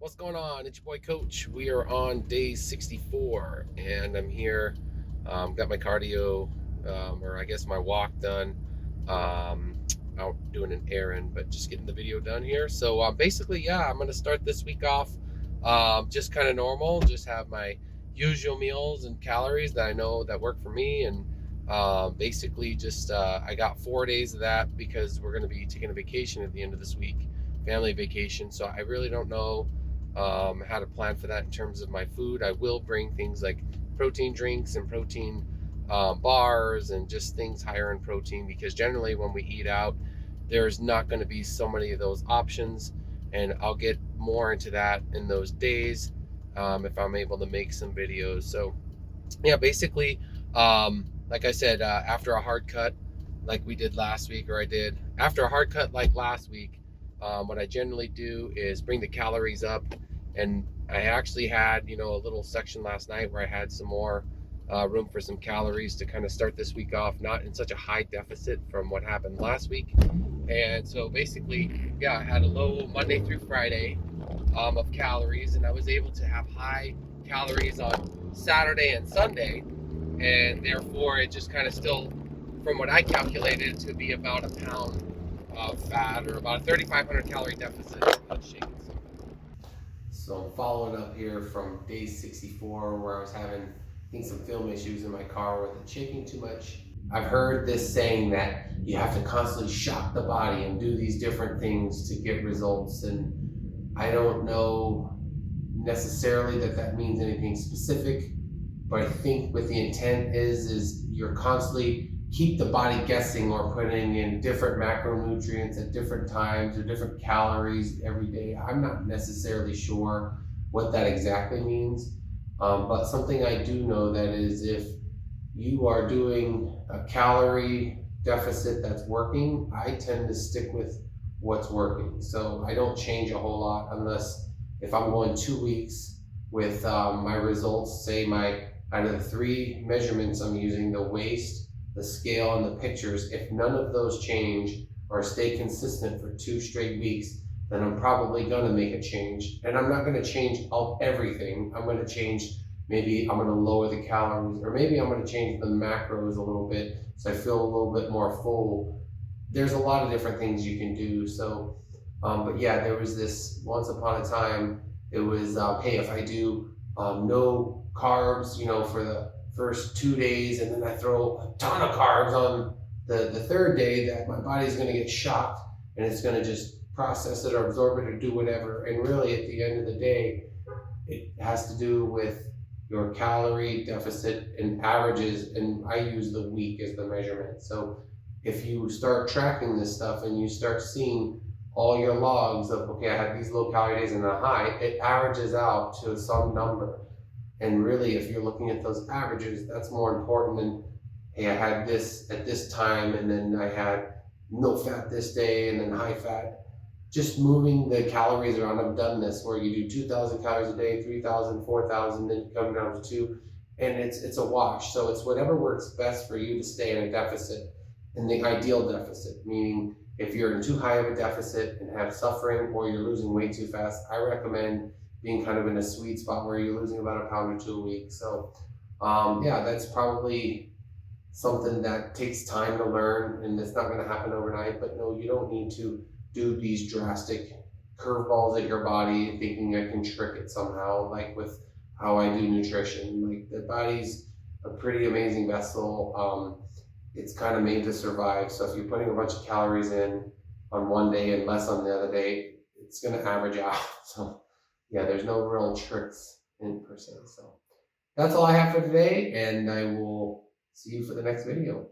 What's going on? It's your boy Coach. We are on day 64 and I'm here. Got my cardio, or I guess my walk done. Um, Out doing an errand, but just getting the video done here. So basically, yeah, I'm going to start this week off just kind of normal. Just have my usual meals and calories that I know that work for me. And basically, just I got 4 days of that because we're going to be taking a vacation at the end of this week, family vacation. So I really don't know how to plan for that in terms of my food. I will bring things like protein drinks and protein bars and just things higher in protein because generally when we eat out, there's not going to be so many of those options. And I'll get more into that in those days if I'm able to make some videos. So, yeah, basically, like I said, after a hard cut, like we did last week, or I did after a hard cut like last week, what I generally do is bring the calories up. And I actually had, a little section last night where I had some more room for some calories to kind of start this week off, not in such a high deficit from what happened last week. And so basically, yeah, I had a low Monday through Friday of calories, and I was able to have high calories on Saturday and Sunday, and therefore it just kind of still, from what I calculated, to be about a pound of fat or about a 3,500 calorie deficit. So I'm following up here from day 64 where I was having, I think, some film issues in my car with it shaking too much. I've heard this saying that you have to constantly shock the body and do these different things to get results, and I don't know necessarily that that means anything specific, but I think what the intent is you're constantly keep the body guessing or putting in different macronutrients at different times or different calories every day. I'm not necessarily sure what that exactly means, but something I do know that is if you are doing a calorie deficit that's working, I tend to stick with what's working. So I don't change a whole lot unless if I'm going 2 weeks with my results, say my out of the three measurements I'm using, the waist, the scale, and the pictures, if none of those change or stay consistent for 2 straight weeks, then I'm probably gonna make a change. And I'm not gonna change everything. I'm gonna change, maybe I'm gonna lower the calories, or maybe I'm gonna change the macros a little bit so I feel a little bit more full. There's a lot of different things you can do. So, but yeah, there was this once upon a time, it was, hey, if I do no carbs, for the first 2 days, and then I throw a ton of carbs on the third day, that my body's gonna get shocked and it's gonna just process it or absorb it or do whatever. And really at the end of the day, it has to do with your calorie deficit and averages, and I use the week as the measurement. So if you start tracking this stuff and you start seeing all your logs of, okay, I had these low calorie days and a high, it averages out to some number. And really, if you're looking at those averages, that's more important than, hey, I had this at this time and then I had no fat this day and then high fat. Just moving the calories around. I've done this where you do 2,000 calories a day, 3,000, 4,000, then you come down to 2, and it's a wash. So it's whatever works best for you to stay in a deficit, in the ideal deficit, meaning if you're in too high of a deficit and have suffering or you're losing weight too fast, I recommend being kind of in a sweet spot where you're losing about a pound or two a week. So yeah, that's probably something that takes time to learn, and it's not going to happen overnight. But no, you don't need to do these drastic curveballs at your body thinking I can trick it somehow, like with how I do nutrition. Like, the body's a pretty amazing vessel. It's kind of made to survive. So if you're putting a bunch of calories in on one day and less on the other day, it's going to average out. So yeah, there's no real tricks in per se. So that's all I have for today, and I will see you for the next video.